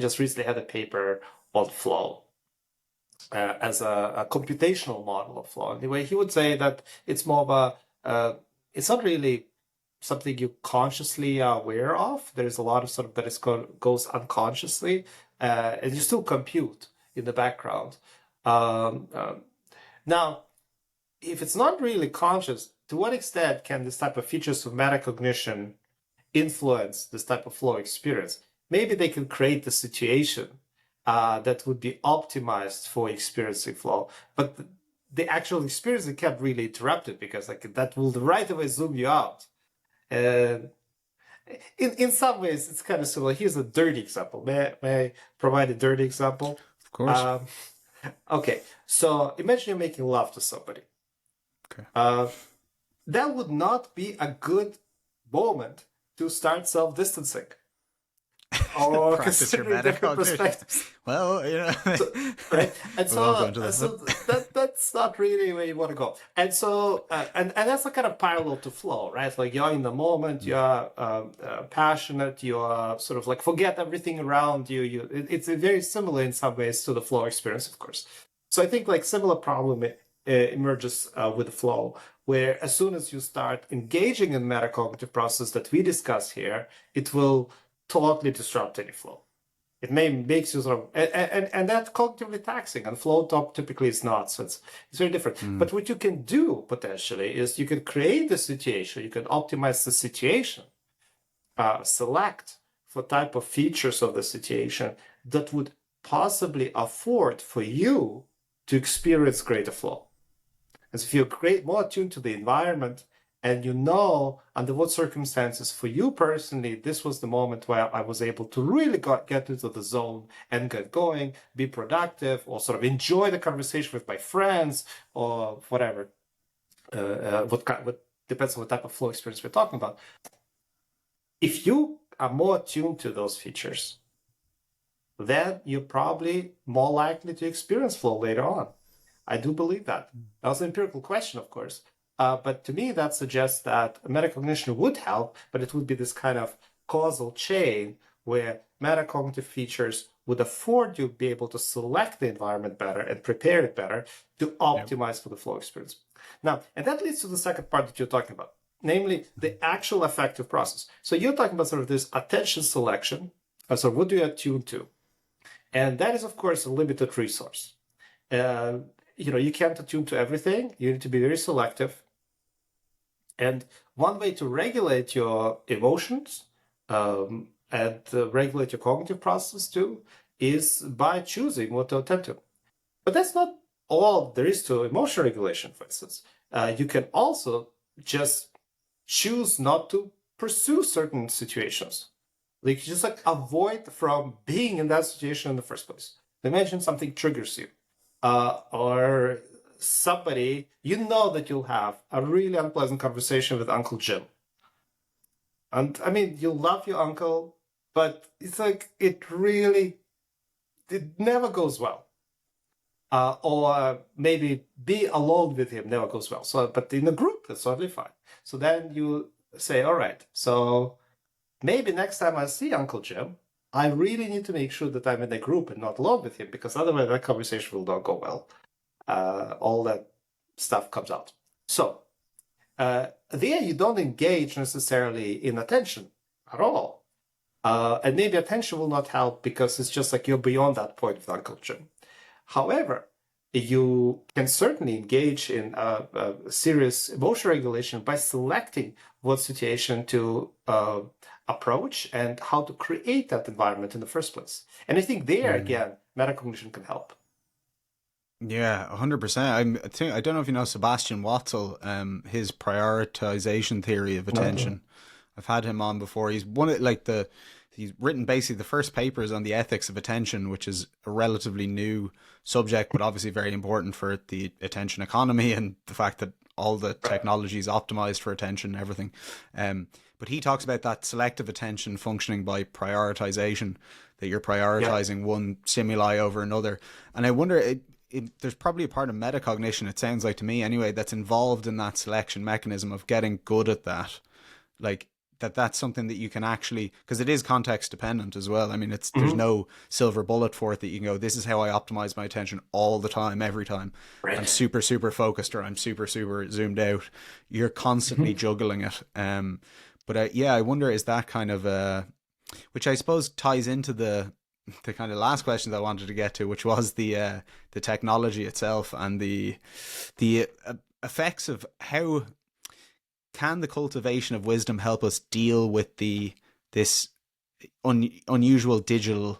Just recently had a paper on flow as a computational model of flow. Anyway, he would say that it's more of it's not really something you consciously are aware of. There's a lot of sort of that goes unconsciously, and you still compute in the background. Um, um, Now, if it's not really conscious, to what extent can this type of features of metacognition influence this type of flow experience? Maybe they can create the situation that would be optimized for experiencing flow, but the actual experience can't really interrupt it because like that will right away zoom you out. And in some ways, it's kind of similar. Here's a dirty example. May I provide a dirty example? Of course. Um, okay, so imagine you're making love to somebody. Okay. Uh, that would not be a good moment to start self-distancing or Practice your considering different metacognition. perspectives. Well, So, right, and we won't go into so that. that's not really where you want to go. And so and that's a kind of parallel to flow, right? Like you're in the moment, you're passionate, you're sort of like forget everything around you. It's very similar in some ways to the flow experience, of course. So I think like similar problem emerges with the flow, where as soon as you start engaging in metacognitive process that we discuss here, it will totally disrupt any flow. It may makes you sort of and that's cognitively taxing, and flow top typically is not. So it's very different. Mm. But what you can do potentially is you can create the situation, you can optimize the situation, select for type of features of the situation that would possibly afford for you to experience greater flow. As if you're more attuned to the environment and you know under what circumstances for you personally, this was the moment where I was able to really get into the zone and get going, be productive, or sort of enjoy the conversation with my friends or whatever. What depends on what type of flow experience we're talking about. If you are more attuned to those features, then you're probably more likely to experience flow later on. I do believe that. That was an empirical question, of course. But to me, that suggests that metacognition would help, but it would be this kind of causal chain where metacognitive features would afford you to be able to select the environment better and prepare it better to Yep. optimize for the flow experience. Now, and that leads to the second part that you're talking about, namely the actual affective process. So you're talking about sort of this attention selection. So what do you attune to? And that is, of course, a limited resource. Uh, you can't attune to everything. You need to be very selective. And one way to regulate your emotions and regulate your cognitive process too is by choosing what to attend to. But that's not all there is to emotion regulation, for instance. You can also just choose not to pursue certain situations. Like you just like avoid from being in that situation in the first place. Imagine something triggers you, or somebody you know that you'll have a really unpleasant conversation with Uncle Jim. And I mean, you love your uncle, but it's like it never goes well. Or maybe be alone with him never goes well. So, but in a group, that's totally fine. So then you say, all right, so maybe next time I see Uncle Jim, I really need to make sure that I'm in a group and not alone with him, because otherwise that conversation will not go well. All that stuff comes out. So there you don't engage necessarily in attention at all. And maybe attention will not help because it's just like you're beyond that point with Uncle Jim. However, you can certainly engage in serious emotional regulation by selecting what situation to approach and how to create that environment in the first place. And I think there, again, metacognition can help. Yeah, 100%. I don't know if you know Sebastian Watzel, his prioritization theory of attention. I've had him on before. He's he's written basically the first papers on the ethics of attention, which is a relatively new subject, but obviously very important for the attention economy and the fact that all the technology is optimized for attention and everything. But he talks about that selective attention functioning by prioritization, that you're prioritizing one stimuli over another. And I wonder, there's probably a part of metacognition, it sounds like to me anyway, that's involved in that selection mechanism of getting good at that. Like, that's something that you can actually, because it is context dependent as well. I mean, there's no silver bullet for it that you can go, this is how I optimize my attention all the time, every time. Right. I'm super, super focused, or I'm super, super zoomed out. You're constantly juggling it. But I wonder, is that kind of which I suppose ties into the kind of last question that I wanted to get to, which was the technology itself and the effects of how can the cultivation of wisdom help us deal with this unusual digital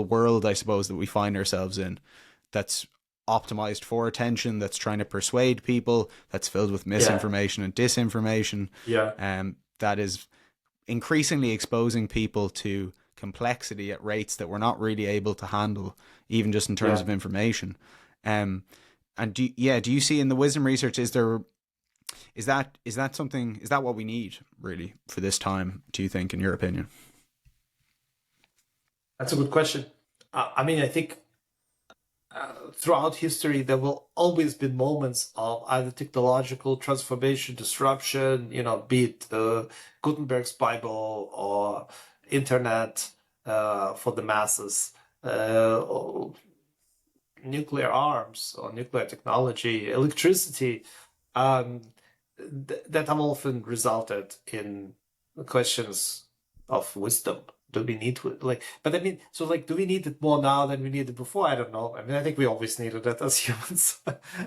world, I suppose, that we find ourselves in, that's optimized for attention, that's trying to persuade people, that's filled with misinformation and disinformation, that is increasingly exposing people to complexity at rates that we're not really able to handle, even just in terms of information. And do you see in the wisdom research, is that what we need really for this time, do you think, in your opinion? That's a good question. I mean, I think throughout history, there will always be moments of either technological transformation, disruption, be it Gutenberg's Bible or internet for the masses, or nuclear arms or nuclear technology, electricity, that have often resulted in questions of wisdom. Do we need to but I mean, so do we need it more now than we needed before? I don't know. I mean, I think we always needed it as humans,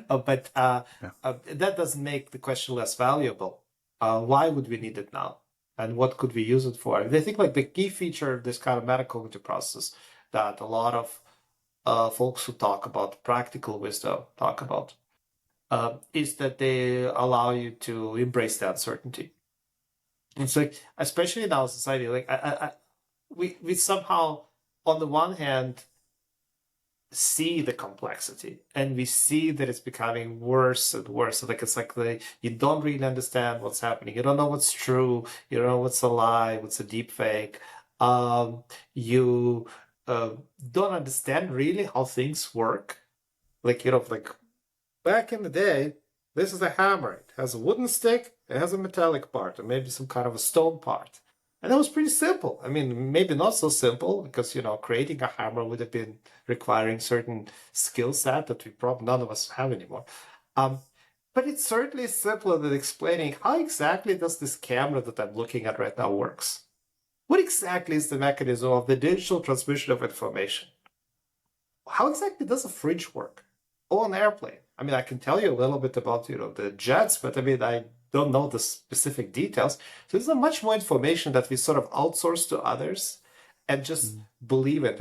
but that doesn't make the question less valuable. Why would we need it now? And what could we use it for? I think the key feature of this kind of metacognitive process that a lot of folks who talk about practical wisdom talk about is that they allow you to embrace the uncertainty. It's especially in our society, we somehow, on the one hand, see the complexity, and we see that it's becoming worse and worse. So you don't really understand what's happening. You don't know what's true. You don't know what's a lie, what's a deep fake. You don't understand really how things work. Back in the day, this is a hammer. It has a wooden stick, it has a metallic part, and maybe some kind of a stone part. And that was pretty simple. I mean, maybe not so simple because, creating a hammer would have been requiring certain skill set that we probably none of us have anymore. But it's certainly simpler than explaining how exactly does this camera that I'm looking at right now works. What exactly is the mechanism of the digital transmission of information? How exactly does a fridge work? Or an airplane? I mean, I can tell you a little bit about, the jets, but I mean, I don't know the specific details. So there's much more information that we sort of outsource to others and just believe it.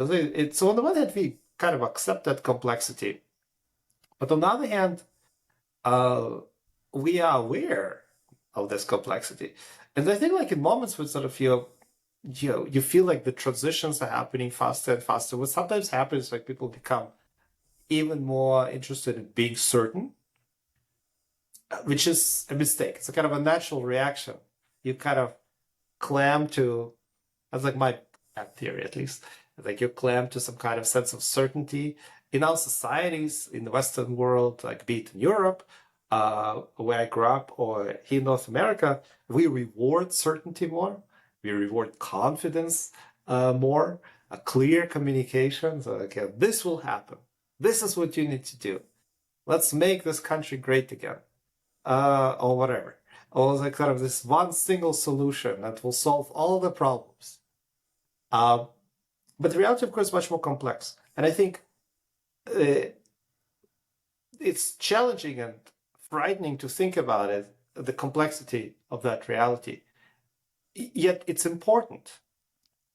So on the one hand, we kind of accept that complexity. But on the other hand, we are aware of this complexity. And I think in moments where sort of you feel like the transitions are happening faster and faster, what sometimes happens is people become even more interested in being certain, which is a mistake. It's a kind of a natural reaction. You kind of clam to, that's my theory at least, you clam to some kind of sense of certainty. In our societies, in the Western world, be it in Europe, where I grew up or here in North America, we reward certainty more. We reward confidence more, a clear communication. So, okay, this will happen. This is what you need to do. Let's make this country great again, or whatever. Or like kind of this one single solution that will solve all the problems. Uh, but the reality, of course, is much more complex. And I think it's challenging and frightening to think about it, the complexity of that reality. Yet it's important.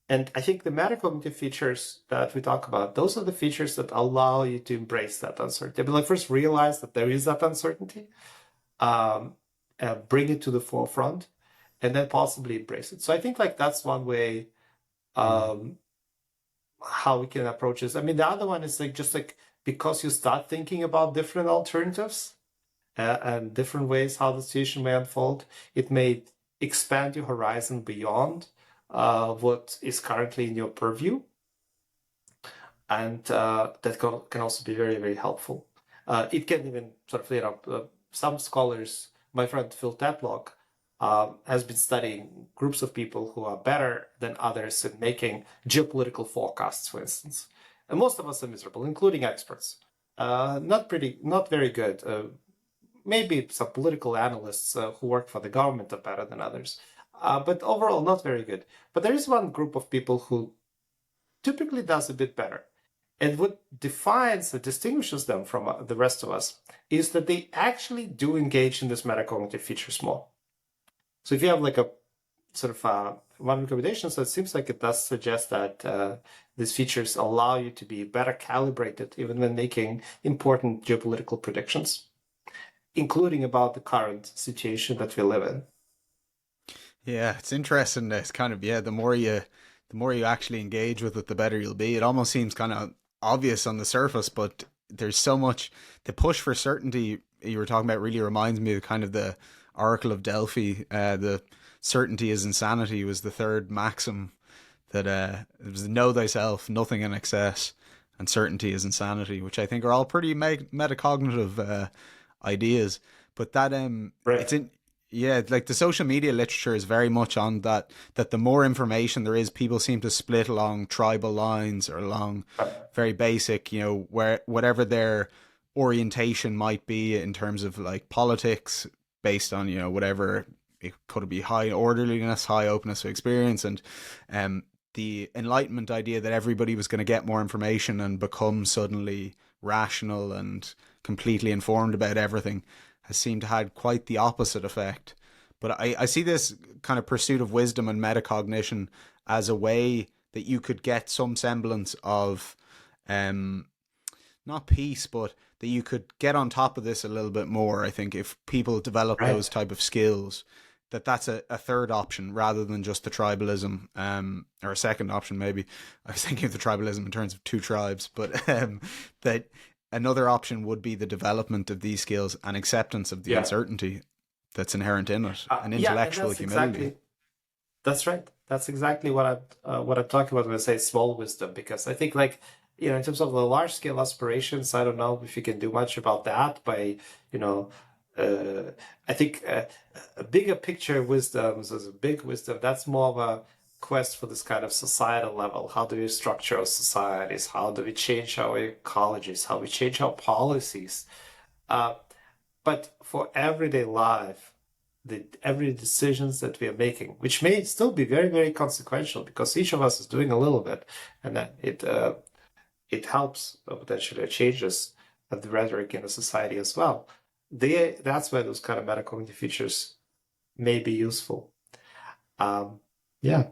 And I think the metacognitive features that we talk about, those are the features that allow you to embrace that uncertainty. But like first realize that there is that uncertainty, um, bring it to the forefront, and then possibly embrace it. So I think like that's one way um, how we can approach this. I mean, the other one is like just like because you start thinking about different alternatives and different ways how the situation may unfold, it may expand your horizon beyond what is currently in your purview, and that can also be very, very helpful. It can even sort of, some scholars, my friend Phil Tetlock, has been studying groups of people who are better than others in making geopolitical forecasts, for instance. And most of us are miserable, including experts. Not very good. Maybe some political analysts who work for the government are better than others. But overall, not very good. But there is one group of people who typically does a bit better. And what defines and distinguishes them from the rest of us is that they actually do engage in this metacognitive features more. So if you have like a sort of one recommendation, so it seems like it does suggest that these features allow you to be better calibrated even when making important geopolitical predictions, including about the current situation that we live in. Yeah, it's interesting. It's kind of the more you actually engage with it, the better you'll be. It almost seems kind of obvious on the surface, but there's so much. The push for certainty you were talking about really reminds me of kind of the Oracle of Delphi. The certainty is insanity was the third maxim that it was know thyself, nothing in excess, and certainty is insanity, which I think are all pretty metacognitive ideas. But that it's Right. in yeah, like the social media literature is very much on that. That the more information there is, people seem to split along tribal lines or along very basic, where whatever their orientation might be in terms of like politics, based on whatever it could be, high orderliness, high openness of experience, and the enlightenment idea that everybody was going to get more information and become suddenly rational and completely informed about everything has seemed to have quite the opposite effect. But I see this kind of pursuit of wisdom and metacognition as a way that you could get some semblance of not peace, but that you could get on top of this a little bit more. I think if people develop those Right. type of skills, that's a third option rather than just the tribalism, or a second option maybe. I was thinking of the tribalism in terms of two tribes, but that another option would be the development of these skills and acceptance of the Yeah. uncertainty that's inherent in it, and Yeah, and intellectual humility. that's right. That's exactly what I'm talking about when I say small wisdom, because I think like in terms of the large scale aspirations, I don't know if you can do much about that by you know. I think a bigger picture wisdom is a big wisdom. That's more of a quest for this kind of societal level. How do we structure our societies? How do we change our ecologies? How we change our policies? Uh, but for everyday life, the every decisions that we are making, which may still be very, very consequential because each of us is doing a little bit, and that it helps potentially changes the rhetoric in the society as well. That's where those kind of metacognitive features may be useful. Um, yeah,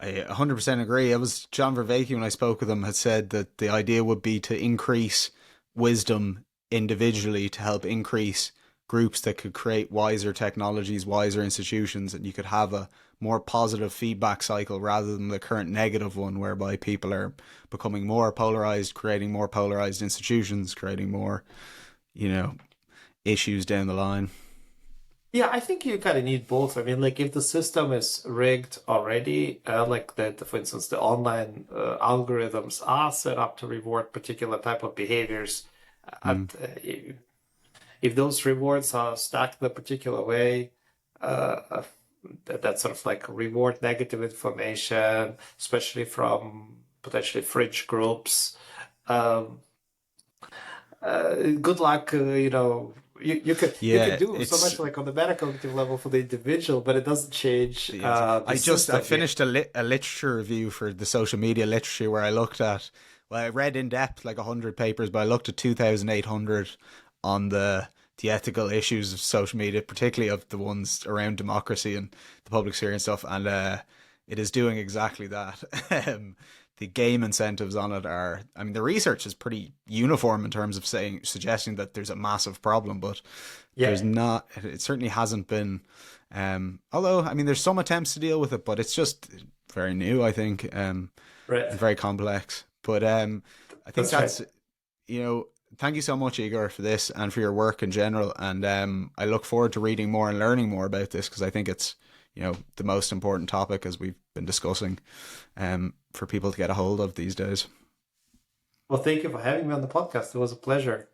I 100% agree. It was John Vervaeke, when I spoke with him, had said that the idea would be to increase wisdom individually to help increase groups that could create wiser technologies, wiser institutions, and you could have a more positive feedback cycle rather than the current negative one whereby people are becoming more polarized, creating more polarized institutions, creating more, you know, issues down the line. yeah. I think you kind of need both. I mean, like if the system is rigged already, like that, for instance, the online algorithms are set up to reward particular type of behaviors, Mm. at if those rewards are stacked in a particular way, uh, that sort of like reward negative information, especially from potentially fringe groups. Um, Good luck, you can Yeah, do so it's much like on the metacognitive level for the individual, but it doesn't change yes. the I system. Yeah, finished a literature review for the social media literature where I looked at, well, I read in depth like 100 papers, but I looked at 2,800 on the ethical issues of social media, particularly of the ones around democracy and the public sphere and stuff, and it is doing exactly that. The game incentives on it are, I mean, the research is pretty uniform in terms of suggesting that there's a massive problem, but yeah, there's not, it certainly hasn't been, although, I mean, there's some attempts to deal with it, but it's just very new, I think, right. and very complex. But I think That's right. that's, you know, thank you so much, Igor, for this and for your work in general. And I look forward to reading more and learning more about this because I think it's, the most important topic as we've been discussing, for people to get a hold of these days. Well, thank you for having me on the podcast. It was a pleasure.